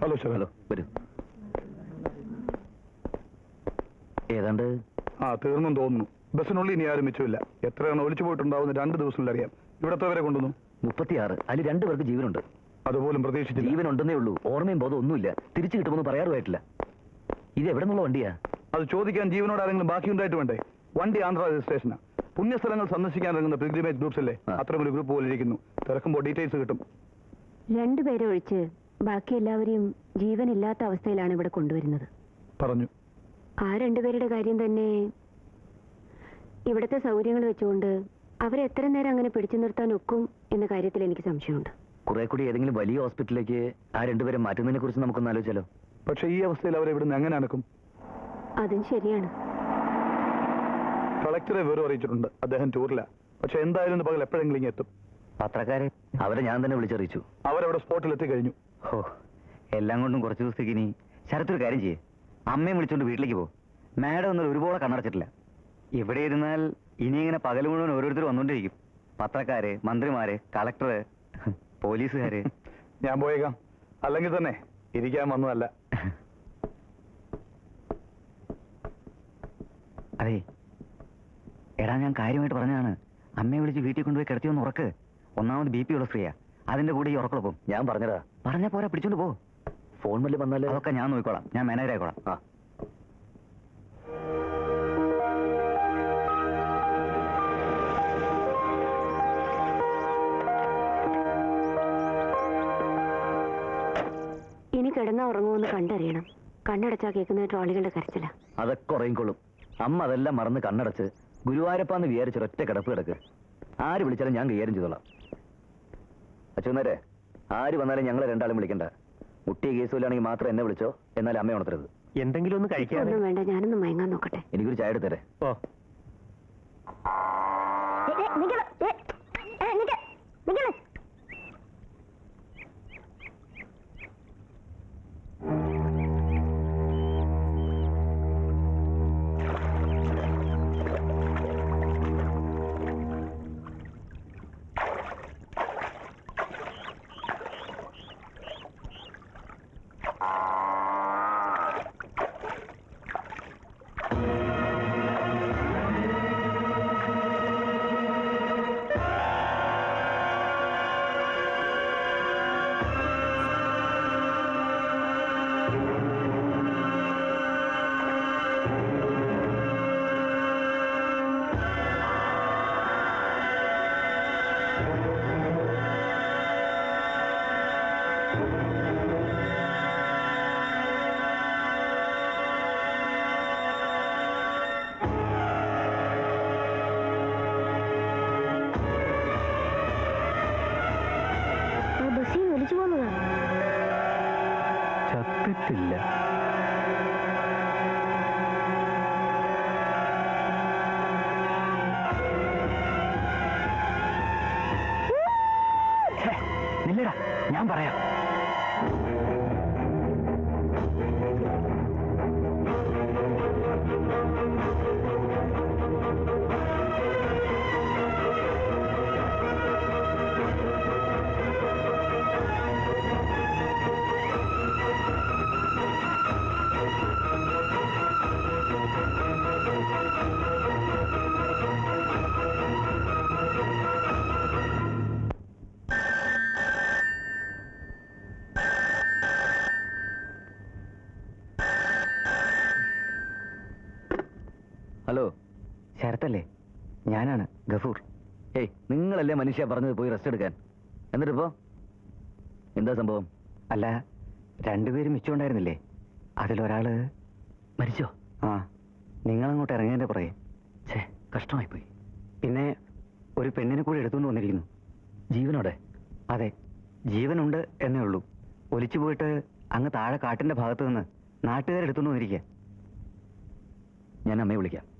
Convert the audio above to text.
Hello sir. Hello, വരൂ. ഏതാണ്ട് തീർന്നും തോന്നുന്നു. ബസ്സിനുള്ളിൽ ഇനി ആരും മിച്ചമില്ല. എത്രയാണ് ഒളിച്ചു പോയിട്ടുണ്ടാവുന്ന 2 ദിവസത്തിലറിയാം. ഇവിടത്തെ വരെ കൊണ്ടുവന്നു 36. അതിൽ 2 പേർക്ക് ജീവനുണ്ട്. അതുപോലും പ്രതീക്ഷിച്ചു. ജീവനുണ്ടെന്നേ ഉള്ളൂ, ഓർമ്മയും ബോധം ഒന്നുമില്ല. തിരിച്ചു കിട്ടുമെന്ന് പറയാറുമായിട്ടില്ല. ഇത് എവിടെ നിന്നുള്ള വണ്ടിയാ? അത് ചോദിക്കാൻ ജീവനോട് ആരെങ്കിലും ബാക്കിയുണ്ടായിട്ട് വേണ്ടേ? വണ്ടി ആന്ധ്ര രജിസ്ട്രേഷനാ. പുണ്യസ്ഥലങ്ങൾ സന്ദർശിക്കാൻ ഇറങ്ങുന്ന പിൽഗ്രിമേജ് ഗ്രൂപ്പ്സ് അല്ലേ? അത്തരമൊരു ഗ്രൂപ്പ് പോലെ ഇരിക്കുന്നു. തിരക്കുമ്പോൾ ഡീറ്റെയിൽസ് കിട്ടും. 2 പേരെ ഒഴിച്ച് ബാക്കി എല്ലാവരെയും ജീവനില്ലാത്ത അവസ്ഥയിലാണ് ഇവിടെ കൊണ്ടുവരുന്നത് പറഞ്ഞു. ആ 2 പേരുടെ കാര്യം തന്നെ. ഇവിടുത്തെ സൗകര്യങ്ങൾ വെച്ചുകൊണ്ട് അവരെ എത്ര നേരം അങ്ങനെ പിടിച്ചു നിർത്താൻ ഒക്കും എന്ന കാര്യത്തിൽ എനിക്ക് സംശയമുണ്ട്. കുറെ കൂടി ഏതെങ്കിലും വലിയ ഹോസ്പിറ്റലിലേക്ക് ആ 2 പേരെ മാറ്റുന്നതിനെ കുറിച്ച് നമുക്കൊന്ന് ആലോചിച്ചാലോ? പക്ഷേ ഈ അവസ്ഥയിൽ അവരെ ഇവിടുന്ന് എങ്ങനെ അനക്കും? അതും ശരിയാണ്. കളക്ടറെ വിവരം അറിയിച്ചിട്ടുണ്ട്. അദ്ദേഹം ടൂറില്ല. പക്ഷെ എന്തായാലും പകൽ എപ്പോഴെങ്കിലും ഇങ്ങ് എത്തും. പത്രക്കാരെ അവരെ ഞാൻ തന്നെ വിളിച്ചറിയിച്ചു. അവരവിടെ സ്പോട്ടിൽ എത്തിക്കഴിഞ്ഞു. ഓ, എല്ലാം കൊണ്ടും കുറച്ച് ദിവസത്തേക്ക് ഇനി ശരത്തൊരു കാര്യം ചെയ്യേ, അമ്മയും വിളിച്ചോണ്ട് വീട്ടിലേക്ക് പോ. മാഡം ഒന്നും ഒരുപോലെ കണ്ണടച്ചിട്ടില്ല. ഇവിടെ ഇരുന്നാൽ ഇനി ഇങ്ങനെ പകൽ മുഴുവൻ ഓരോരുത്തർ വന്നുകൊണ്ടിരിക്കും. പത്രക്കാര്, മന്ത്രിമാര്, കളക്ടറ്, പോലീസുകാര്. ഞാൻ പോയേക്കാം. അല്ലെങ്കിൽ തന്നെ ഇരിക്കാൻ വന്നതല്ല. അതെ എടാ, ഞാൻ കാര്യമായിട്ട് പറഞ്ഞതാണ്. അമ്മയെ വിളിച്ച് വീട്ടിൽ കൊണ്ടുപോയി കിടത്തിയൊന്ന് ഉറക്ക്. ഒന്നാമത് BP ഉള്ള സ്ത്രീയാ. അതിന്റെ കൂടെ ഈ ഉറക്കുളപ്പം. ഞാൻ പറഞ്ഞതാ. പറഞ്ഞാ പോരാ, പിടിച്ചോണ്ട് പോ. ഫോൺ വല്ലതും വന്നാലേ? അതൊക്കെ ഞാൻ നോക്കിക്കോളാം. ഞാൻ മാനേജർ ആയിക്കോളാം. ആ, ഇനി കിടന്നാ ഉറങ്ങുമെന്ന് കണ്ടറിയണം. കണ്ണടച്ചാ കേൾക്കുന്ന ട്രോളികളുടെ കരച്ചില. അതൊക്കെ ഉറങ്ങിക്കൊള്ളും. അമ്മ അതെല്ലാം മറന്ന് കണ്ണടച്ച് ഗുരുവായൂരപ്പാന്ന് വിചാരിച്ചൊരൊറ്റ കിടപ്പ് കിടക്ക്. ആര് വിളിച്ചാലും ഞാൻ കൈകാര്യം ചെയ്തോളാം. അച്ഛനേരെ ആര് വന്നാലും ഞങ്ങളെ 2 ആളും വിളിക്കണ്ട. മുട്ടിയ കേസുലാണെങ്കിൽ മാത്രം എന്നെ വിളിച്ചോ. എന്നാലും അമ്മയെ ഉണർത്തരുത്. എന്തെങ്കിലും ഒന്ന് കഴിക്കാൻ. ഒന്നും വേണ്ട, ഞാനൊന്ന് മയങ്ങാൻ നോക്കട്ടെ. എനിക്കൊരു ചായ എടുത്തരേ. ഓ, ചത്തിട്ടില്ല. നില്ലടാ, ഞാൻ പറയാം. ഹലോ, ശരത്തല്ലേ? ഞാനാണ് ഗഫൂർ. ഏയ്, നിങ്ങളല്ലേ മനുഷ്യ പറഞ്ഞത് പോയി റെസ്റ്റ് എടുക്കാൻ. എന്നിട്ടിപ്പോ എന്താ സംഭവം? അല്ല, 2 പേരും മിച്ചമുണ്ടായിരുന്നില്ലേ? അതിലൊരാള് മരിച്ചോ? ആ, നിങ്ങളങ്ങോട്ട് ഇറങ്ങിയതിന്റെ പുറകെ. ഛേ, കഷ്ടമായിപ്പോയി. പിന്നെ ഒരു പെണ്ണിനെ കൂടി എടുത്തുകൊണ്ട് വന്നിരിക്കുന്നു. ജീവനോടെ? അതെ, ജീവനുണ്ട് എന്നേ ഉള്ളൂ. ഒലിച്ചു പോയിട്ട് അങ്ങ് താഴെ കാട്ടിന്റെ ഭാഗത്ത് നിന്ന് നാട്ടുകാരെടുത്തുകൊണ്ട് വന്നിരിക്കുക. ഞാൻ അമ്മയെ വിളിക്കാം.